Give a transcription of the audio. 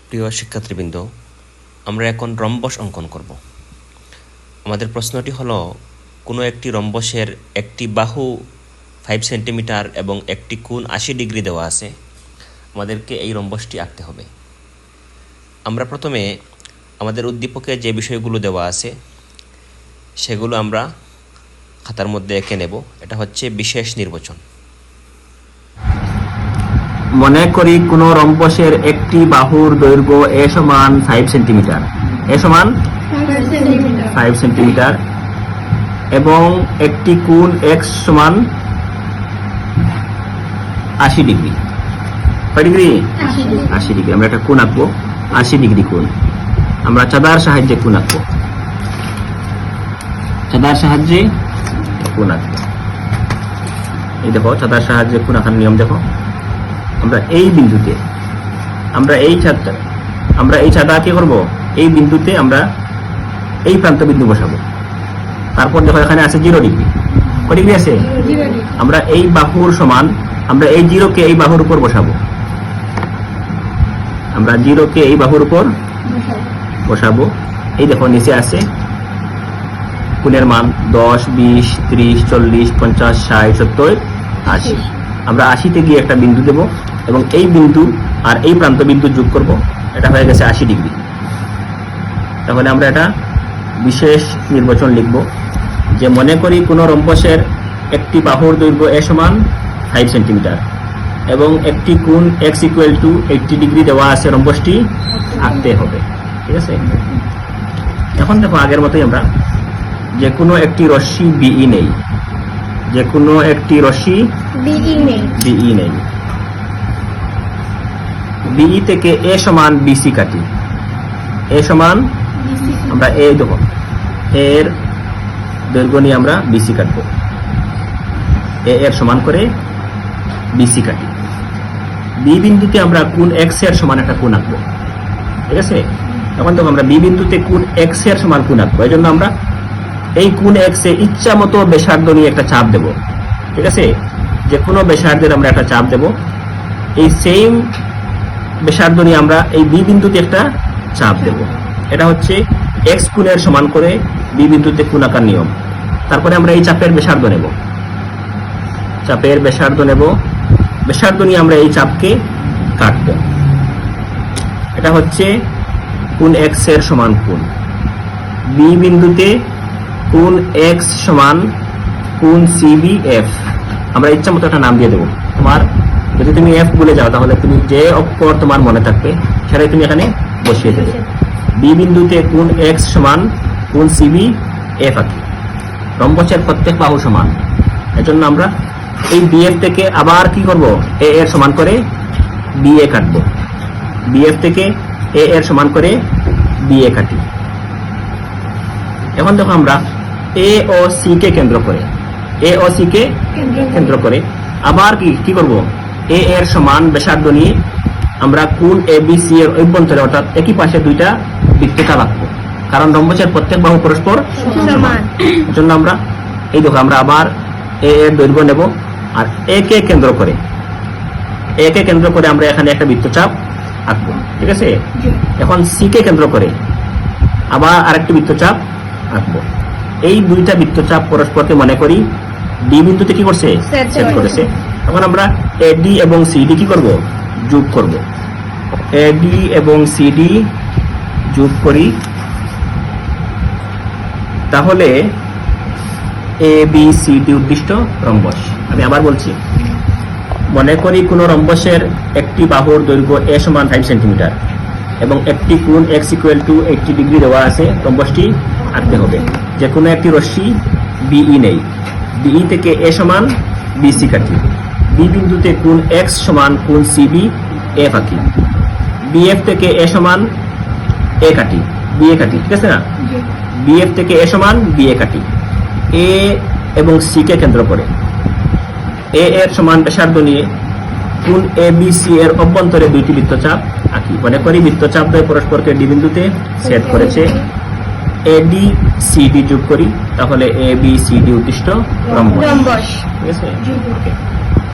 প্রিয় শিক্ষার্থীবৃন্দ, আমরা এখন রম্বস অঙ্কন করব। আমাদের প্রশ্নটি হলো, কোনো একটি রম্বসের একটি বাহু 5 সেন্টিমিটার এবং একটি কোণ 80 ডিগ্রি দেওয়া আছে। আমাদেরকে এই রম্বসটি আঁকতে হবে। আমরা প্রথমে আমাদের উদ্দীপকে যে বিষয়গুলো দেওয়া আছে সেগুলো আমরা খাতার মধ্যে এঁকে নেব। এটা হচ্ছে বিশেষ নির্বাচন। মনে করি কোন রম্বসের একটি বাহুর দৈর্ঘ্য a সমান 5 সেন্টিমিটার, a সমান 5 সেন্টিমিটার এবং একটি কোণ x সমান 80 ডিগ্রি। কয় ডিগ্রি? 80 ডিগ্রি। আমরা একটা কোণ আঁকবো, 80 ডিগ্রি কোণ। আমরা চাঁদার সাহায্যে কোণ আঁকবো, চাঁদার সাহায্যে কোণ আঁকবো। এই দেখো, চাঁদার সাহায্যে কোণ আঁকার নিয়ম দেখো। আমরা এই বিন্দুতে, আমরা এই চাঁদা কি করব? এই বিন্দুতে আমরা এই প্রান্ত বিন্দু বসাবো। তারপর দেখো এখানে আছে 0 ডিগ্রি। কয় ডিগ্রি আছে? আমরা এই বাহুর সমান, আমরা এই 0 কে এই বাহুর উপর বসাবো। আমরা 0 কে এই বাহুর উপর বসাবো। এই দেখো নিচে আছে কোণের মান 10, 20, 30, 40, 50, 60, 70, 80। আমরা 80-তে গিয়ে একটা বিন্দু দেব এবং এই বিন্দু আর এই প্রান্ত বিন্দু যোগ করব। এটা হয়ে গেছে 80 ডিগ্রি। তাহলে আমরা এটা বিশেষ নির্বাচন লিখব যে মনে করি কোন রম্বসের একটি বাহুর দৈর্ঘ্য a সমান 5 সেন্টিমিটার এবং একটি কোণ x = 80 ডিগ্রি দেওয়া আছে। রম্বসটি আঁকতে হবে। ঠিক আছে? এখন দেখো আগের মতোই আমরা যে কোনো একটি রশ্মি BE নেই, যে কোনো একটি রশ্মি BE নেই। BE থেকে A সমান BC কাটি। A সমান আমরা এই দেখো এর দৈর্ঘ্য নিয়ে আমরা BC কাটবো। A এর সমান করে BC কাটি। B বিন্দুতে আমরা কোণ x এর সমান একটা কোণ আঁকবো। ঠিক আছে? এখন দেখো আমরা B বিন্দুতে কোণ x এর সমান কোণ আঁকবো। এই জন্য আমরা এই কোণ x এ ইচ্ছা মতো ব্যাসার্ধ নিয়ে একটা চাপ দেব। ঠিক আছে? যে কোনো ব্যাসার্ধের আমরা একটা চাপ দেব। এই সেম ব্যাসার্ধ নিয়ে আমরা এই বি বিন্দুতে একটা চাপ দেব। এটা হচ্ছে x কোণের সমান করে বি বিন্দুতে কোণ আঁকার নিয়ম। তারপরে আমরা এই চাপের ব্যাসার্ধ নেব, চাপের ব্যাসার্ধ নেব। ব্যাসার্ধ নিয়ে আমরা এই চাপকে কাটব। এটা হচ্ছে কোণ x এর সমান কোণ। বি বিন্দুতে কোণ x সমান কোণ CBF। আমরা ইচ্ছা মতো একটা নাম দিয়ে দেবো। তোমার যদি তুমি f বলে যাও তাহলে তুমি যে অক্ষর তোমার মনে থাকবে সেটাই তুমি এখানে বসিয়ে দেবে। বি বিন্দুতে কোণ x সমান কোণ CBF আঁকি। রম্বসের প্রত্যেক বাহু সমান, এজন্য আমরা এই BF থেকে আবার কি করব? a এর সমান করে BA কাটবো। BF থেকে a এর সমান করে BA কাটি। এখন দেখো আমরা A ও C কে কেন্দ্র করে, A ও C কে কেন্দ্র করে আবার কি করব? A এর সমান ব্যাসার্ধ নিয়ে আমরা কোণ ABC এর অভ্যন্তরে অর্থাৎ একই পাশে দুইটা বৃত্তচাপ আঁকবো। কারণ রম্বসের প্রত্যেক বাহু পরস্পর সমান। এজন্য আমরা এই দেখো আমরা আবার A এর দৈর্ঘ্য নেব আর A কে কেন্দ্র করে আমরা এখানে একটা বৃত্তচাপ আঁকবো। ঠিক আছে? এখন C কে কেন্দ্র করে আবার আরেকটি বৃত্তচাপ আঁকবো। এই দুইটা বৃত্তচাপ পরস্পরকে মনে করি D বিন্দুতে কি করছে? ছেদ করেছে। এখন আমরা AD এবং CD কি করব? যোগ করব। AD এবং CD যোগ করি, তাহলে ABCD উদ্দিষ্ট রম্বস। আমি আবার বলছি, মনে করি কোন রম্বসের একটি বাহুর দৈর্ঘ্য a সমান 5 সেন্টিমিটার এবং একটি কোণ x = 80 ডিগ্রি দেওয়া আছে। রম্বসটি আঁকতে হবে। যে কোনো একটি রশ্মি BE নেই। BE থেকে A সমান BC কাটি। B বিন্দুতে কোণ x সমান কোণ CBF আঁকি। BF থেকে A সমান A কাটি, BA কাটি। ঠিক আছে না? BF থেকে A সমান BA কাটি। A এবং C কে কেন্দ্র করে A এর সমান ব্যাসার্ধ নিয়ে কোণ ABC এর অভ্যন্তরে দুইটি বৃত্তচাপ আঁকি। মনে করি বৃত্তচাপ দ্বয় পরস্পরকে D বিন্দুতে ছেদ করেছে। AD CD যোগ করি, তাহলে ABCD উদ্দিষ্ট রম্বস। ঠিক আছে? ওকে।